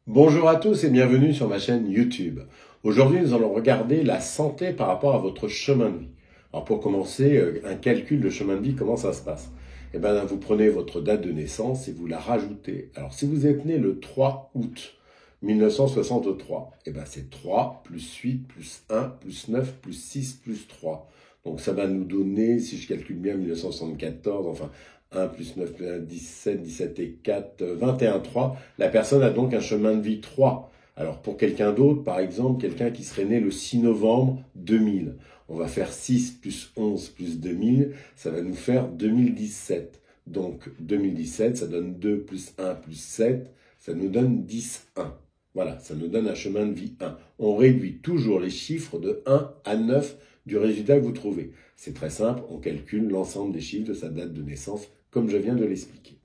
Bonjour à tous et bienvenue sur ma chaîne YouTube. Aujourd'hui, nous allons regarder la santé par rapport à votre chemin de vie. Alors pour commencer, un calcul de chemin de vie, comment ça se passe? Eh bien, vous prenez votre date de naissance et vous la rajoutez. Alors si vous êtes né le 3 août 1963, eh bien c'est 3 plus 8 plus 1 plus 9 plus 6 plus 3. Donc ça va nous donner, si je calcule bien, 1974, enfin 1 plus 9 plus 1, 17, 17 et 4, 21, 3. La personne a donc un chemin de vie 3. Alors pour quelqu'un d'autre, par exemple, quelqu'un qui serait né le 6 novembre 2000, on va faire 6 plus 11 plus 2000, ça va nous faire 2017. Donc 2017, ça donne 2 plus 1 plus 7, ça nous donne 10, 1. Voilà, ça nous donne un chemin de vie 1. On réduit toujours les chiffres de 1 à 9 du résultat que vous trouvez. C'est très simple, on calcule l'ensemble des chiffres de sa date de naissance, comme je viens de l'expliquer.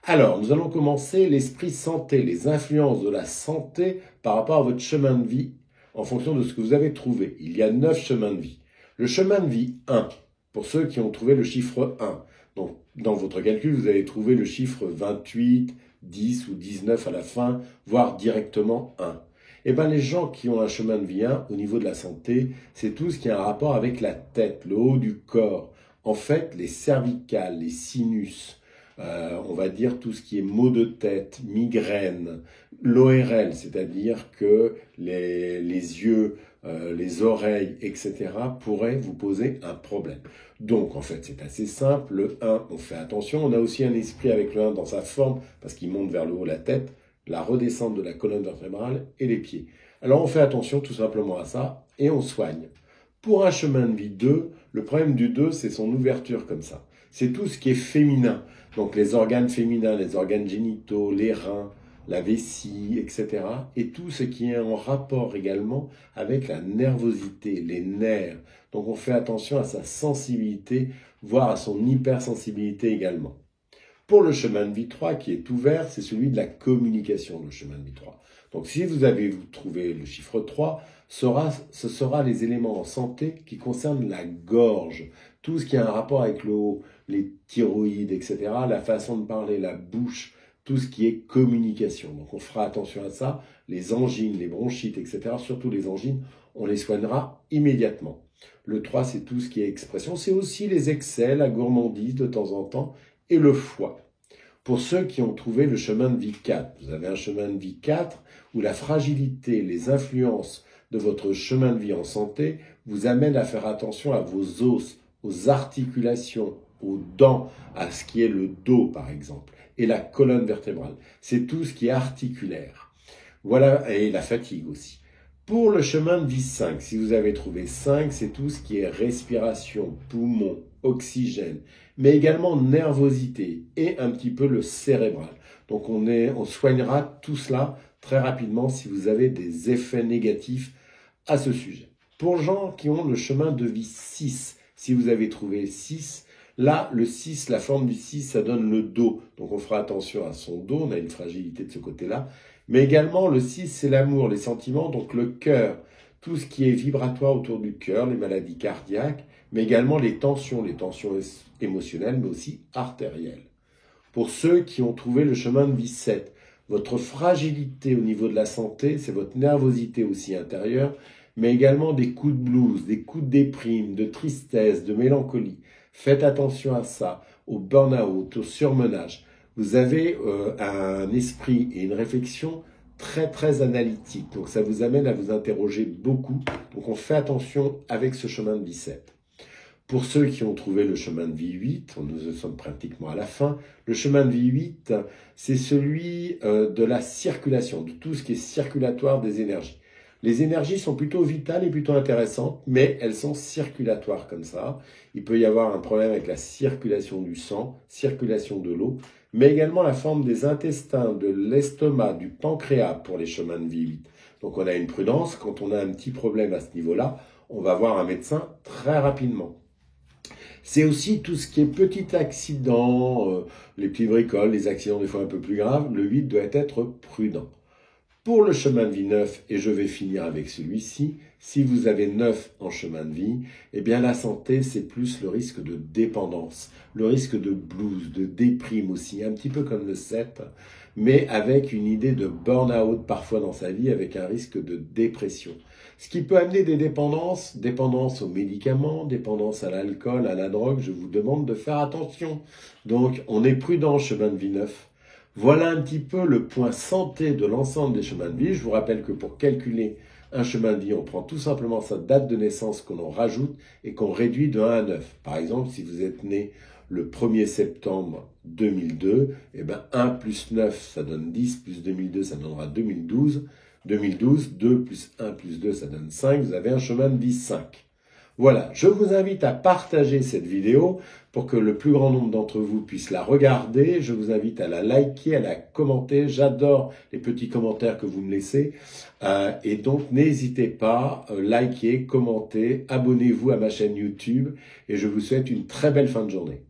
Alors, nous allons commencer l'esprit santé, les influences de la santé par rapport à votre chemin de vie en fonction de ce que vous avez trouvé. Il y a 9 chemins de vie. Le chemin de vie 1, pour ceux qui ont trouvé le chiffre 1. Donc, dans votre calcul, vous allez trouver le chiffre 28, 10 ou 19 à la fin, voire directement 1. Eh bien, les gens qui ont un chemin de vie 1, au niveau de la santé, c'est tout ce qui a un rapport avec la tête, le haut du corps. En fait, les cervicales, les sinus, on va dire tout ce qui est maux de tête, migraine, l'ORL, c'est-à-dire que les yeux, les oreilles, etc., pourraient vous poser un problème. Donc, en fait, c'est assez simple. Le 1, on fait attention. On a aussi un esprit avec le 1 dans sa forme, parce qu'il monte vers le haut la tête, la redescente de la colonne vertébrale et les pieds. Alors, on fait attention tout simplement à ça et on soigne. Pour un chemin de vie 2, le problème du 2, c'est son ouverture comme ça. C'est tout ce qui est féminin. Donc les organes féminins, les organes génitaux, les reins, la vessie, etc. Et tout ce qui est en rapport également avec la nervosité, les nerfs. Donc on fait attention à sa sensibilité, voire à son hypersensibilité également. Pour le chemin de vie 3 qui est ouvert, c'est celui de la communication, le chemin de vie 3. Donc si vous avez trouvé le chiffre 3, ce sera les éléments en santé qui concernent la gorge, tout ce qui a un rapport avec le haut, les thyroïdes, etc., la façon de parler, la bouche, tout ce qui est communication. Donc on fera attention à ça, les angines, les bronchites, etc., surtout les angines, on les soignera immédiatement. Le 3, c'est tout ce qui est expression, c'est aussi les excès, la gourmandise de temps en temps, et le foie. Pour ceux qui ont trouvé le chemin de vie 4, vous avez un chemin de vie 4 où la fragilité, les influences de votre chemin de vie en santé vous amènent à faire attention à vos os, aux articulations, aux dents, à ce qui est le dos par exemple, et la colonne vertébrale. C'est tout ce qui est articulaire. Voilà, et la fatigue aussi. Pour le chemin de vie 5, si vous avez trouvé 5, c'est tout ce qui est respiration, poumon, oxygène, mais également nervosité et un petit peu le cérébral. Donc on soignera tout cela très rapidement si vous avez des effets négatifs à ce sujet. Pour les gens qui ont le chemin de vie 6, si vous avez trouvé 6, là, le 6, la forme du 6, ça donne le dos. Donc on fera attention à son dos, on a une fragilité de ce côté-là. Mais également, le 6, c'est l'amour, les sentiments, donc le cœur. Tout ce qui est vibratoire autour du cœur, les maladies cardiaques, mais également les tensions émotionnelles, mais aussi artérielles. Pour ceux qui ont trouvé le chemin de vie 7, votre fragilité au niveau de la santé, c'est votre nervosité aussi intérieure, mais également des coups de blues, des coups de déprime, de tristesse, de mélancolie. Faites attention à ça, au burn-out, au surmenage. Vous avez un esprit et une réflexion très très analytique. Donc ça vous amène à vous interroger beaucoup. Donc on fait attention avec ce chemin de vie 7. Pour ceux qui ont trouvé le chemin de vie 8, nous sommes pratiquement à la fin, le chemin de vie 8, c'est celui de la circulation, de tout ce qui est circulatoire des énergies. Les énergies sont plutôt vitales et plutôt intéressantes, mais elles sont circulatoires comme ça. Il peut y avoir un problème avec la circulation du sang, circulation de l'eau, mais également la forme des intestins, de l'estomac, du pancréas pour les chemins de vie 8. Donc on a une prudence, quand on a un petit problème à ce niveau-là, on va voir un médecin très rapidement. C'est aussi tout ce qui est petit accident, les petits bricoles, les accidents des fois un peu plus graves. Le 8 doit être prudent. Pour le chemin de vie 9, et je vais finir avec celui-ci, si vous avez 9 en chemin de vie, eh bien la santé, c'est plus le risque de dépendance, le risque de blues, de déprime aussi, un petit peu comme le 7, mais avec une idée de burn-out parfois dans sa vie, avec un risque de dépression. Ce qui peut amener des dépendances, dépendance aux médicaments, dépendance à l'alcool, à la drogue, je vous demande de faire attention. Donc, on est prudent, chemin de vie 9. Voilà un petit peu le point santé de l'ensemble des chemins de vie. Je vous rappelle que pour calculer un chemin de vie, on prend tout simplement sa date de naissance qu'on en rajoute et qu'on réduit de 1 à 9. Par exemple, si vous êtes né le 1er septembre 2002, eh ben 1 plus 9, ça donne 10, plus 2002, ça donnera 2012. 2012, 2 plus 1 plus 2, ça donne 5. Vous avez un chemin de vie 5. Voilà, je vous invite à partager cette vidéo pour que le plus grand nombre d'entre vous puisse la regarder. Je vous invite à la liker, à la commenter. J'adore les petits commentaires que vous me laissez. Et donc, n'hésitez pas, likez, commentez, abonnez-vous à ma chaîne YouTube. Et je vous souhaite une très belle fin de journée.